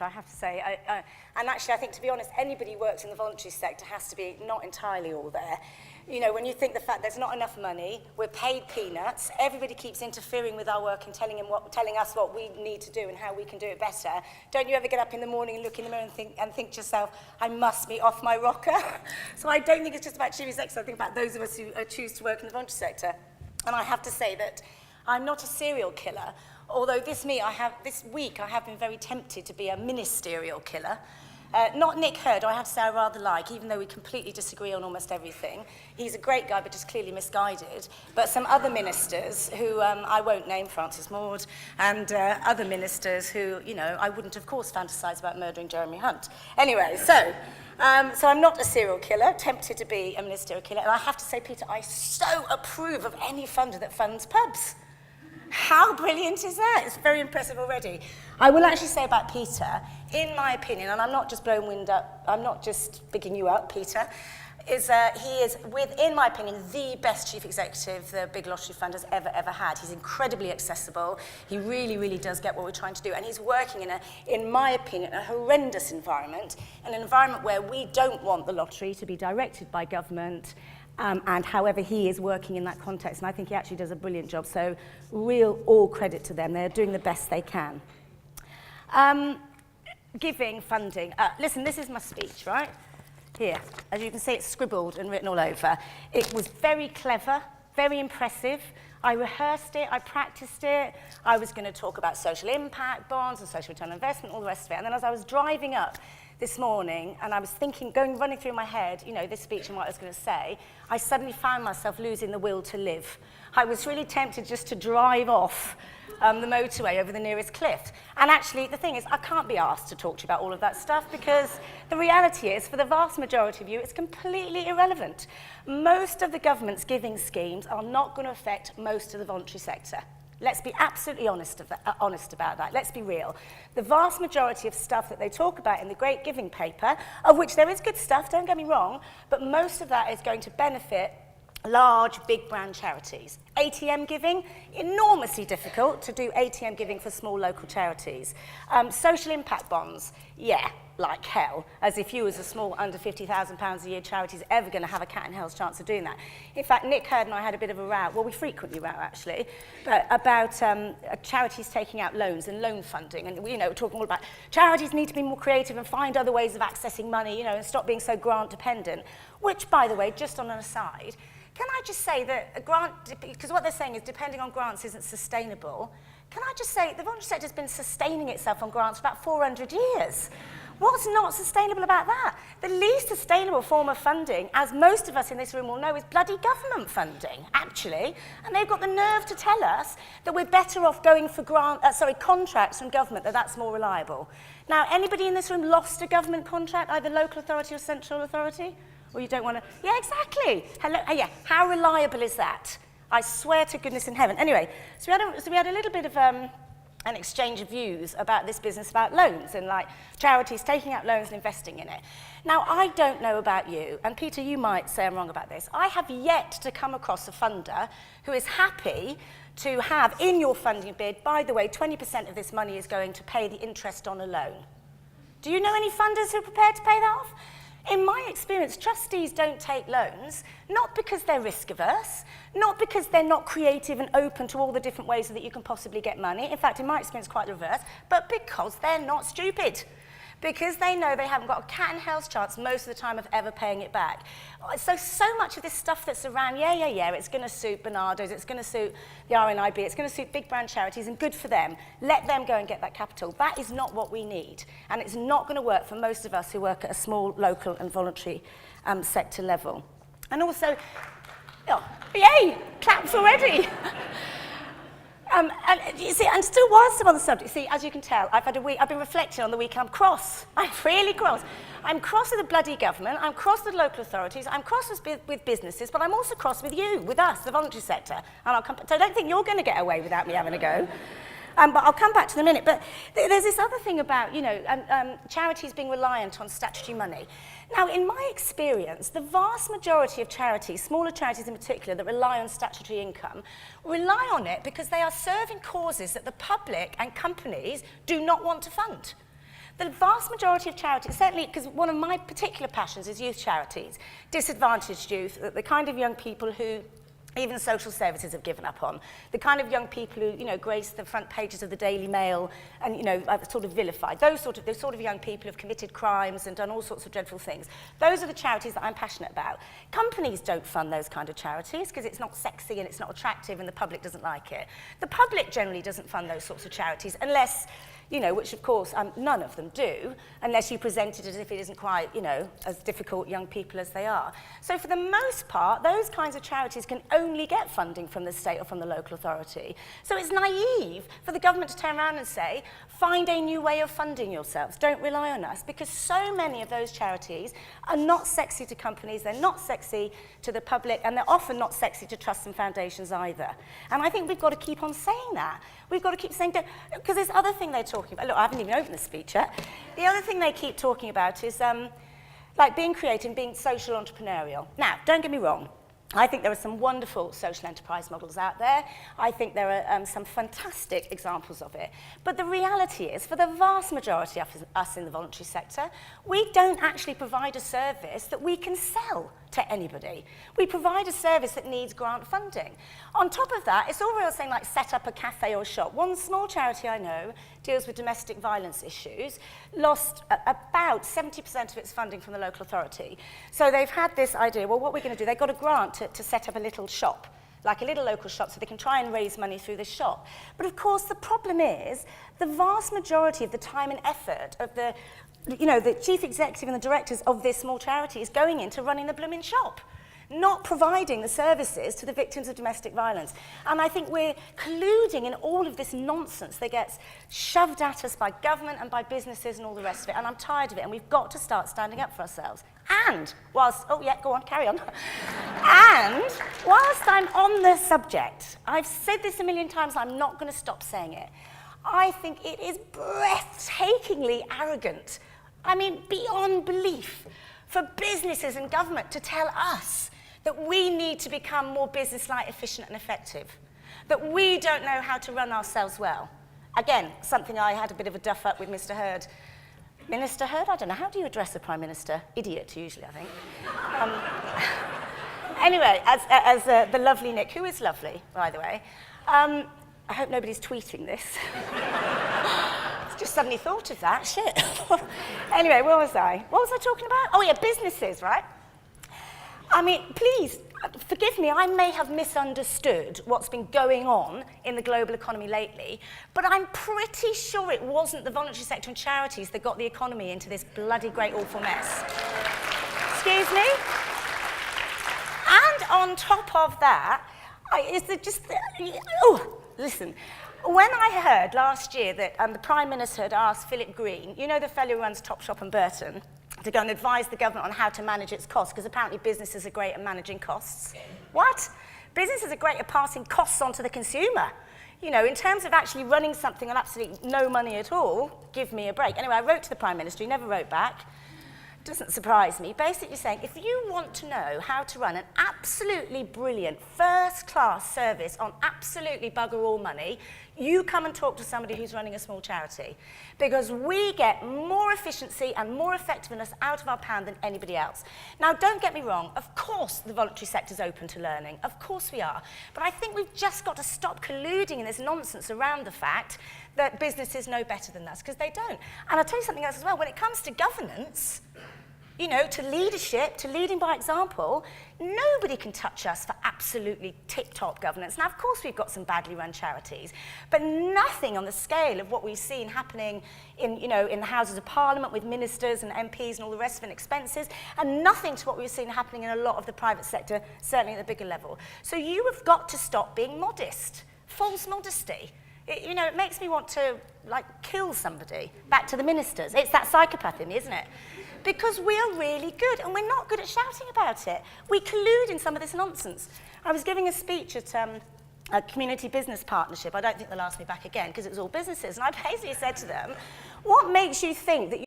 Peter, I have to say. And actually, I think, to be honest, anybody who works in the voluntary sector has to be not entirely all there. You know, when you think the fact there's not enough money, we're paid peanuts, everybody keeps interfering with our work and telling us what we need to do and how we can do it better. Don't you ever get up in the morning and look in the mirror and think to yourself, I must be off my rocker? So I don't think it's just about chief executives, I think about those of us who choose to work in the voluntary sector. And I have to say that I'm not a serial killer, although this week I have been very tempted to be a ministerial killer. Not Nick Hurd, I have to say I rather like, even though we completely disagree on almost everything. He's a great guy, but just clearly misguided. But some other ministers who I won't name, Francis Maud, and other ministers who, you know, I wouldn't, of course, fantasize about murdering Jeremy Hunt. Anyway, so I'm not a serial killer, tempted to be a ministerial killer. And I have to say, Peter, I so approve of any funder that funds pubs. How brilliant is that? It's very impressive already. I will actually say about Peter, in my opinion, and I'm not just blowing wind up, I'm not just bigging you up, Peter, he is, in my opinion, the best chief executive the big lottery fund has ever had. He's incredibly accessible. He really, really does get what we're trying to do. And he's working in my opinion, a horrendous environment, an environment where we don't want the lottery to be directed by government. And however, he is working in that context, and I think he actually does a brilliant job, so all credit to them. They're doing the best they can. Giving, funding. Listen, this is my speech, right? Here, as you can see, it's scribbled and written all over. It was very clever, very impressive. I rehearsed it, I practiced it. I was going to talk about social impact bonds and social return on investment, all the rest of it. And then as I was driving up this morning, and I was thinking, running through my head, you know, this speech and what I was going to say, I suddenly found myself losing the will to live. I was really tempted just to drive off the motorway over the nearest cliff. And actually, the thing is, I can't be asked to talk to you about all of that stuff because the reality is, for the vast majority of you, it's completely irrelevant. Most of the government's giving schemes are not going to affect most of the voluntary sector. Let's be absolutely honest about that. Let's be real. The vast majority of stuff that they talk about in the Great Giving Paper, of which there is good stuff, don't get me wrong, but most of that is going to benefit large, big brand charities. ATM giving, enormously difficult to do ATM giving for small local charities. Social impact bonds, yeah, like hell, as if you as a small under £50,000 a year charity is ever going to have a cat in hell's chance of doing that. In fact, Nick Hurd and I had a bit of a row, well, we frequently row actually, but about charities taking out loans and loan funding, and you know, we're talking all about charities need to be more creative and find other ways of accessing money, you know, and stop being so grant dependent, which, by the way, just on an aside, can I just say that a grant, because what they're saying is depending on grants isn't sustainable, can I just say the voluntary sector has been sustaining itself on grants for about 400 years. What's not sustainable about that? The least sustainable form of funding, as most of us in this room will know, is bloody government funding, actually. And they've got the nerve to tell us that we're better off going for contracts from government, that's more reliable. Now, anybody in this room lost a government contract, either local authority or central authority? Or you don't want to? Yeah, exactly. Hello, yeah. How reliable is that? I swear to goodness in heaven. Anyway, so we had a little bit of an exchange of views about this business about loans and like charities taking out loans and investing in it. Now, I don't know about you, and Peter, you might say I'm wrong about this. I have yet to come across a funder who is happy to have in your funding bid, by the way, 20% of this money is going to pay the interest on a loan. Do you know any funders who are prepared to pay that off? In my experience, trustees don't take loans, not because they're risk averse, not because they're not creative and open to all the different ways that you can possibly get money. In fact, in my experience, quite the reverse, but because they're not stupid. Because they know they haven't got a cat in hell's chance most of the time of ever paying it back. So much of this stuff that's around, it's going to suit Bernardo's, it's going to suit the RNIB, it's going to suit big brand charities, and good for them. Let them go and get that capital. That is not what we need. And it's not going to work for most of us who work at a small, local and voluntary sector level. And also, yay, claps already. And you see, and still whilst I'm on the subject, see, as you can tell, I've been reflecting on the week, I'm cross. I'm really cross. I'm cross with the bloody government, I'm cross with local authorities, I'm cross with businesses, but I'm also cross with you, with us, the voluntary sector. And so I don't think you're going to get away without me having a go. But I'll come back to the minute. But there's this other thing about, charities being reliant on statutory money. Now, in my experience, the vast majority of charities, smaller charities in particular, that rely on statutory income, rely on it because they are serving causes that the public and companies do not want to fund. The vast majority of charities, certainly because one of my particular passions is youth charities, disadvantaged youth, the kind of young people who even social services have given up on, the kind of young people who, you know, grace the front pages of the Daily Mail and, you know, are sort of vilified. Those sort of young people who've committed crimes and done all sorts of dreadful things. Those are the charities that I'm passionate about. Companies don't fund those kind of charities because it's not sexy and it's not attractive and the public doesn't like it. The public generally doesn't fund those sorts of charities unless, you know, which of course none of them do, unless you present it as if it isn't quite, you know, as difficult young people as they are. So for the most part, those kinds of charities can only get funding from the state or from the local authority. So it's naive for the government to turn around and say, find a new way of funding yourselves, don't rely on us, because so many of those charities are not sexy to companies, they're not sexy to the public, and they're often not sexy to trusts and foundations either. And I think we've got to keep on saying that. We've got to keep saying, because this other thing they're talking about, look, I haven't even opened the speech yet. The other thing they keep talking about is like being creative and being social entrepreneurial. Now, don't get me wrong. I think there are some wonderful social enterprise models out there. I think there are some fantastic examples of it. But the reality is, for the vast majority of us in the voluntary sector, we don't actually provide a service that we can sell to anybody. We provide a service that needs grant funding. On top of that, it's all real saying like set up a cafe or shop. One small charity I know deals with domestic violence issues, lost about 70% of its funding from the local authority. So they've had this idea, well, what we're going to do, they've got a grant to set up a little shop, like a little local shop, so they can try and raise money through this shop. But of course, the problem is the vast majority of the time and effort of the, you know, the chief executive and the directors of this small charity is going into running the blooming shop, not providing the services to the victims of domestic violence. And I think we're colluding in all of this nonsense that gets shoved at us by government and by businesses and all the rest of it. And I'm tired of it. And we've got to start standing up for ourselves. And whilst, oh yeah, go on, carry on. And whilst I'm on the subject, I've said this a million times, I'm not going to stop saying it. I think it is breathtakingly arrogant, I mean, beyond belief, for businesses and government to tell us that we need to become more business-like, efficient and effective, that we don't know how to run ourselves well. Again, something I had a bit of a duff up with Mr. Hurd. Minister Hurd? I don't know, how do you address the Prime Minister? Idiot, usually, I think. Anyway, as the lovely Nick, who is lovely, by the way, I hope nobody's tweeting this. Just suddenly thought of that, shit. Anyway, where was I? What was I talking about? Oh yeah, businesses, right? I mean, please, forgive me, I may have misunderstood what's been going on in the global economy lately, but I'm pretty sure it wasn't the voluntary sector and charities that got the economy into this bloody great awful mess. Excuse me? And on top of that, listen, when I heard last year that the Prime Minister had asked Philip Green, you know the fellow who runs Topshop and Burton, to go and advise the government on how to manage its costs, because apparently businesses are great at managing costs. What? Businesses are great at passing costs on to the consumer. You know, in terms of actually running something on absolutely no money at all, give me a break. Anyway, I wrote to the Prime Minister, he never wrote back. Doesn't surprise me, basically saying, if you want to know how to run an absolutely brilliant, first-class service on absolutely bugger all money, you come and talk to somebody who's running a small charity. Because we get more efficiency and more effectiveness out of our pound than anybody else. Now, don't get me wrong, of course the voluntary sector's open to learning, of course we are. But I think we've just got to stop colluding in this nonsense around the fact that businesses know better than us, because they don't. And I'll tell you something else as well, when it comes to governance, you know, to leadership, to leading by example, nobody can touch us for absolutely tip-top governance. Now, of course, we've got some badly run charities, but nothing on the scale of what we've seen happening in, you know, in the Houses of Parliament with ministers and MPs and all the rest of it, and expenses, and nothing to what we've seen happening in a lot of the private sector, certainly at the bigger level. So you have got to stop being modest, false modesty. You know, it makes me want to, like, kill somebody. Back to the ministers. It's that psychopath in me, isn't it? Because we are really good, and we're not good at shouting about it. We collude in some of this nonsense. I was giving a speech at a community business partnership. I don't think they'll ask me back again, because it was all businesses. And I basically said to them, what makes you think that